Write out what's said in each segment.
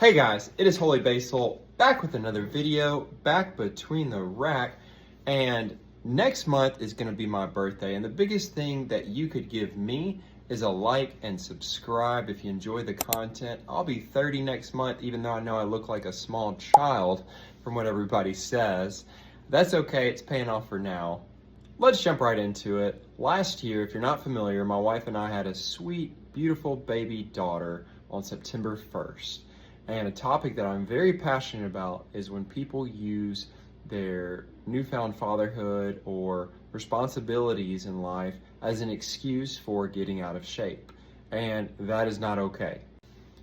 Hey guys, it is Holy Basil, back with another video, back between the rack, and next month is going to be my birthday, and the biggest thing that you could give me is a like and subscribe if you enjoy the content. I'll be 30 next month, even though I know I look like a small child from what everybody says. That's okay, it's paying off for now. Let's jump right into it. Last year, if you're not familiar, my wife and I had a sweet, beautiful baby daughter on September 1st. And a topic that I'm very passionate about is when people use their newfound fatherhood or responsibilities in life as an excuse for getting out of shape. And that is not okay.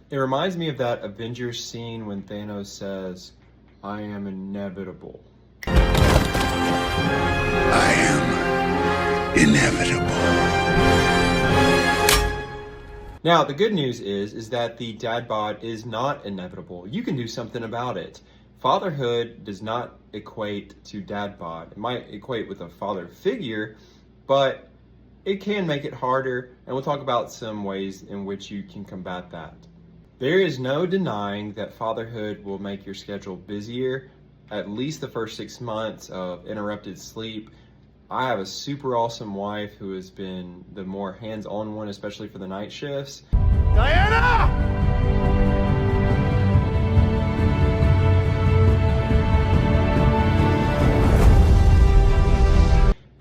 It reminds me of that Avengers scene when Thanos says, "I am inevitable." I am inevitable. Now, the good news is that the dad bod is not inevitable. You can do something about it. Fatherhood does not equate to dad bod. It might equate with a father figure, but it can make it harder, and we'll talk about some ways in which you can combat that. There is no denying that fatherhood will make your schedule busier, at least the first 6 months of interrupted sleep. I have a super awesome wife who has been the more hands-on one, especially for the night shifts. Diana!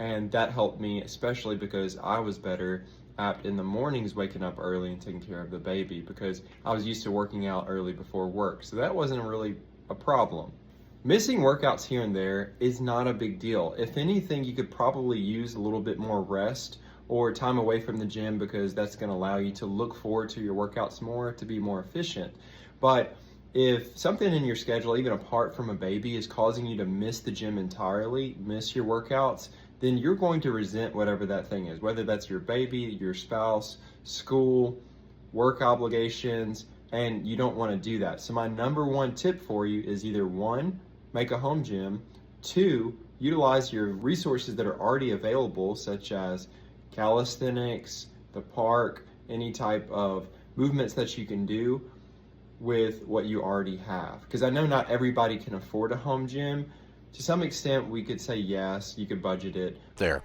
And that helped me, especially because I was better at in the mornings waking up early and taking care of the baby, because I was used to working out early before work. So that wasn't really a problem. Missing workouts here and there is not a big deal. If anything, you could probably use a little bit more rest or time away from the gym, because that's going to allow you to look forward to your workouts more, to be more efficient. But if something in your schedule, even apart from a baby, is causing you to miss the gym entirely, miss your workouts, then you're going to resent whatever that thing is, whether that's your baby, your spouse, school, work obligations, and you don't want to do that. So my number one tip for you is either 1, make a home gym, 2, utilize your resources that are already available, such as calisthenics, the park, any type of movements that you can do with what you already have. Because I know not everybody can afford a home gym. To some extent, we could say yes, you could budget it. There.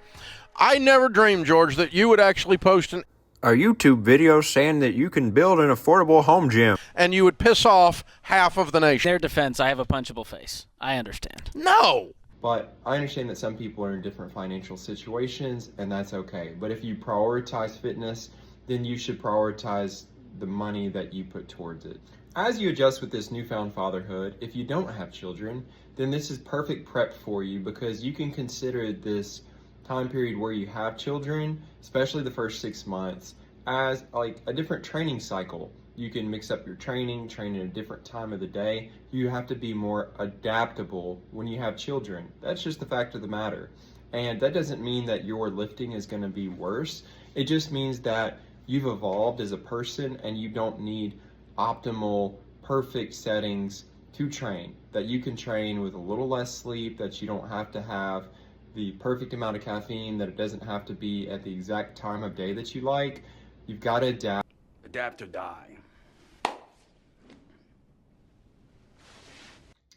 I never dreamed, George, that you would actually post a YouTube video saying that you can build an affordable home gym. and you would piss off half of the nation. Their defense, I have a punchable face. I understand. No. But I understand that some people are in different financial situations, and that's okay. But if you prioritize fitness, then you should prioritize the money that you put towards it. As you adjust with this newfound fatherhood, if you don't have children, then this is perfect prep for you, because you can consider this time period where you have children, especially the first 6 months, as like a different training cycle. You can mix up your training, train at a different time of the day. You have to be more adaptable when you have children. That's just the fact of the matter. And that doesn't mean that your lifting is going to be worse. It just means that you've evolved as a person, and you don't need optimal, perfect settings to train. That you can train with a little less sleep, that you don't have to have the perfect amount of caffeine, that it doesn't have to be at the exact time of day that you like. You've got to adapt. Adapt or die.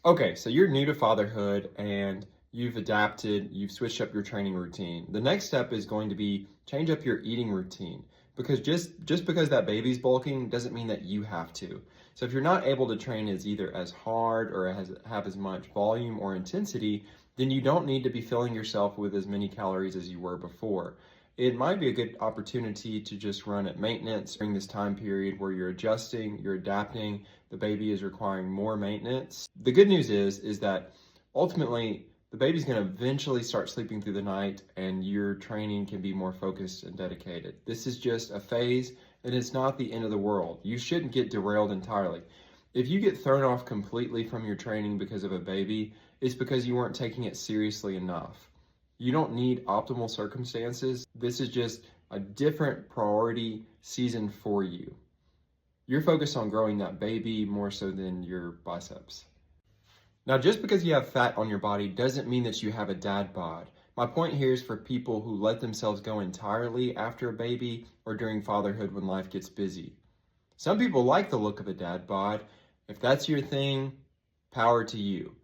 Okay, so you're new to fatherhood and you've adapted, you've switched up your training routine. The next step is going to be change up your eating routine, because just because that baby's bulking doesn't mean that you have to. So if you're not able to train either as hard or have as much volume or intensity, then you don't need to be filling yourself with as many calories as you were before. It might be a good opportunity to just run at maintenance during this time period where you're adjusting, you're adapting, the baby is requiring more maintenance. The good news is that ultimately the baby's going to eventually start sleeping through the night, and your training can be more focused and dedicated. This is just a phase, and it's not the end of the world. You shouldn't get derailed entirely. If you get thrown off completely from your training because of a baby, it's because you weren't taking it seriously enough. You don't need optimal circumstances. This is just a different priority season for you. You're focused on growing that baby more so than your biceps. Now, just because you have fat on your body doesn't mean that you have a dad bod. My point here is for people who let themselves go entirely after a baby or during fatherhood when life gets busy. Some people like the look of a dad bod, If that's your thing, power to you.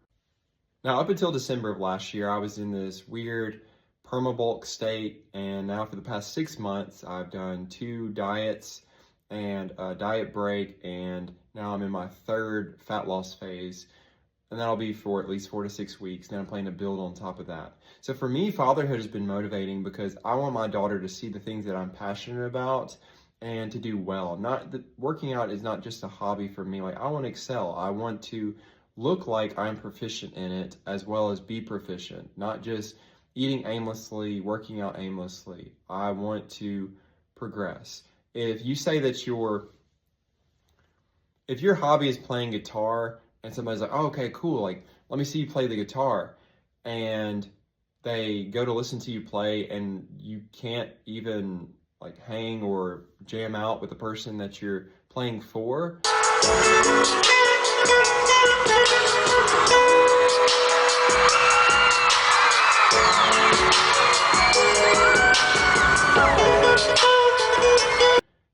Now, up until December of last year, I was in this weird permabulk state, and now for the past 6 months, I've done 2 diets and a diet break, and now I'm in my 3rd fat loss phase, and that'll be for at least 4 to 6 weeks. Then I'm planning to build on top of that. So for me, fatherhood has been motivating because I want my daughter to see the things that I'm passionate about and to do well. Working out is not just a hobby for me. Like, I want to excel. I want to look like I'm proficient in it as well as be proficient, not just eating aimlessly, working out aimlessly. I want to progress. If you say that if your hobby is playing guitar and somebody's like, oh, okay, cool, like, let me see you play the guitar, and they go to listen to you play and you can't even like hang or jam out with the person that you're playing for.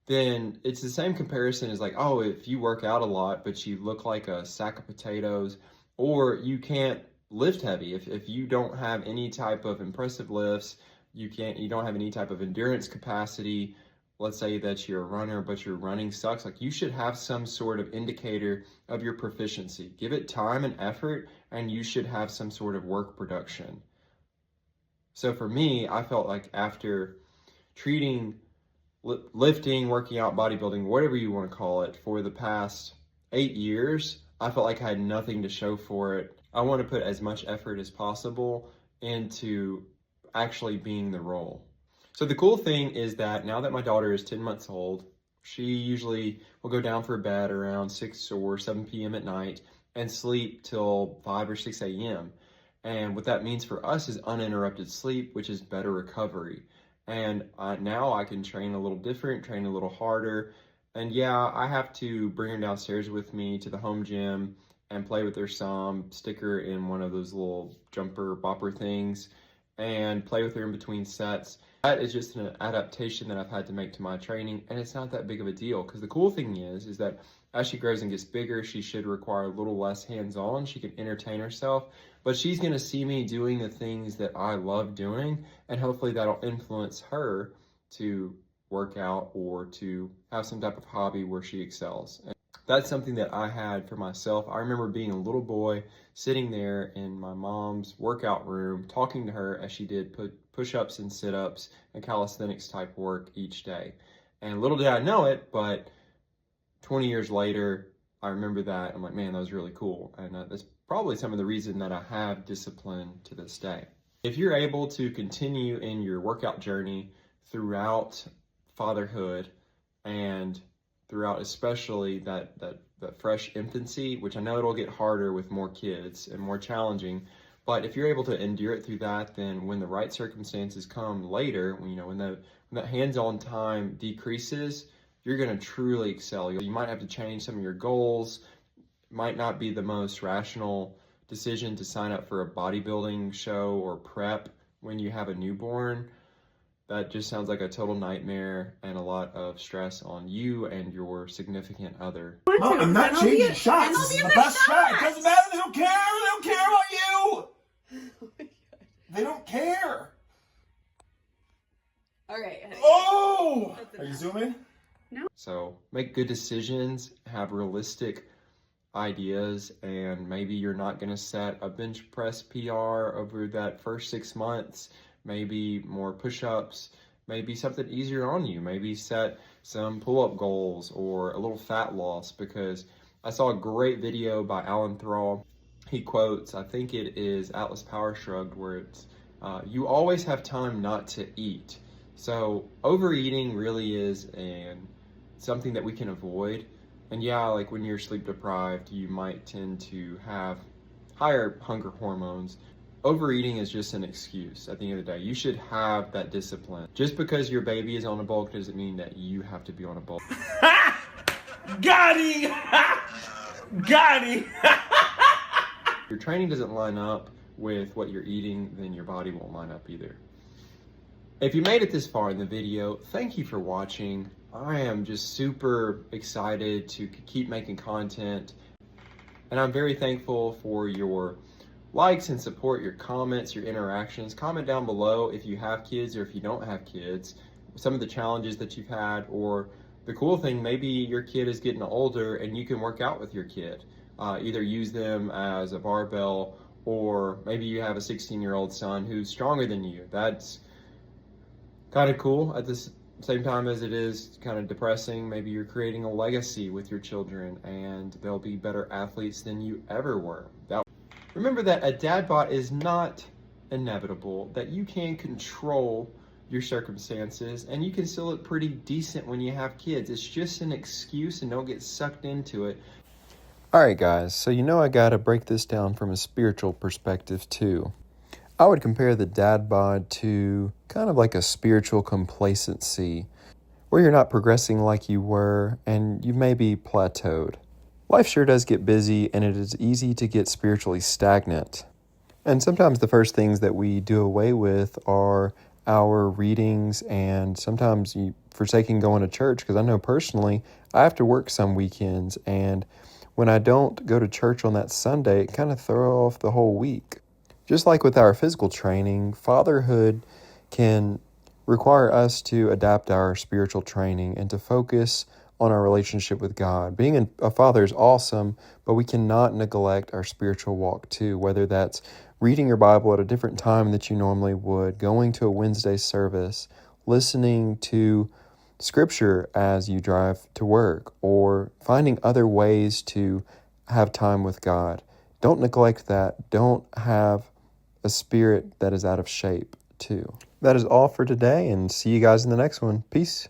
Then it's the same comparison as like, oh, if you work out a lot, but you look like a sack of potatoes, or you can't lift heavy. If you don't have any type of impressive lifts, you don't have any type of endurance capacity. Let's say that you're a runner, but your running sucks. Like, you should have some sort of indicator of your proficiency. Give it time and effort, and you should have some sort of work production. So for me, I felt like after treating lifting, working out, bodybuilding, whatever you want to call it, for the past 8 years, I felt like I had nothing to show for it. I want to put as much effort as possible into actually being the role. So the cool thing is that now that my daughter is 10 months old, she usually will go down for bed around 6 or 7 p.m. at night and sleep till 5 or 6 a.m. And what that means for us is uninterrupted sleep, which is better recovery. And now I can train a little different, train a little harder. And yeah, I have to bring her downstairs with me to the home gym and play with her some, stick her in one of those little jumper bopper things, and play with her in between sets. That is just an adaptation that I've had to make to my training, and it's not that big of a deal, because the cool thing is that as she grows and gets bigger, she should require a little less hands-on. She can entertain herself, but she's going to see me doing the things that I love doing, and hopefully that'll influence her to work out or to have some type of hobby where she excels. And that's something that I had for myself. I remember being a little boy sitting there in my mom's workout room talking to her as she did push-ups and sit-ups and calisthenics type work each day. And little did I know it, but 20 years later, I remember that. I'm like, man, that was really cool. And that's probably some of the reason that I have discipline to this day. If you're able to continue in your workout journey throughout fatherhood and throughout especially that fresh infancy, which I know it'll get harder with more kids and more challenging, but if you're able to endure it through that, then when the right circumstances come later, when that hands-on time decreases, you're going to truly excel. You might have to change some of your goals. It might not be the most rational decision to sign up for a bodybuilding show or prep when you have a newborn. That just sounds like a total nightmare and a lot of stress on you and your significant other. No, I'm not changing shots. This is the best shot. It doesn't matter. They don't care. They don't care about you. They don't care. All right. Honey. Oh! Are you zooming? So make good decisions, have realistic ideas, and maybe you're not going to set a bench press PR over that first 6 months. Maybe more push-ups, maybe something easier on you. Maybe set some pull-up goals or a little fat loss, because I saw a great video by Alan Thrall. He quotes, I think it is Atlas Power Shrugged, where it's, you always have time not to eat. So overeating really is something that we can avoid. And yeah, like when you're sleep deprived, you might tend to have higher hunger hormones. Overeating is just an excuse at the end of the day. You should have that discipline. Just because your baby is on a bulk doesn't mean that you have to be on a bulk. Got him! Got him! If your training doesn't line up with what you're eating, then your body won't line up either. If you made it this far in the video, thank you for watching. I am just super excited to keep making content. And I'm very thankful for your likes and support, your comments, your interactions. Comment down below if you have kids or if you don't have kids, some of the challenges that you've had, or the cool thing, maybe your kid is getting older and you can work out with your kid. Either use them as a barbell, or maybe you have a 16-year-old son who's stronger than you. That's kind of cool at the same time as it is kind of depressing. Maybe you're creating a legacy with your children and they'll be better athletes than you ever were. Remember that a dad bod is not inevitable, that you can control your circumstances and you can still look pretty decent when you have kids. It's just an excuse, and don't get sucked into it. Alright guys, so I gotta break this down from a spiritual perspective too. I would compare the dad bod to kind of like a spiritual complacency, where you're not progressing like you were and you may be plateaued. Life sure does get busy, and it is easy to get spiritually stagnant. And sometimes the first things that we do away with are our readings, and sometimes forsaking going to church, because I know personally I have to work some weekends, and when I don't go to church on that Sunday, it kind of throws off the whole week. Just like with our physical training, fatherhood can require us to adapt our spiritual training and to focus on our relationship with God. Being a father is awesome, but we cannot neglect our spiritual walk too, whether that's reading your Bible at a different time that you normally would, going to a Wednesday service, listening to Scripture as you drive to work, or finding other ways to have time with God. Don't neglect that. Don't have a spirit that is out of shape too. That is all for today, and see you guys in the next one. Peace.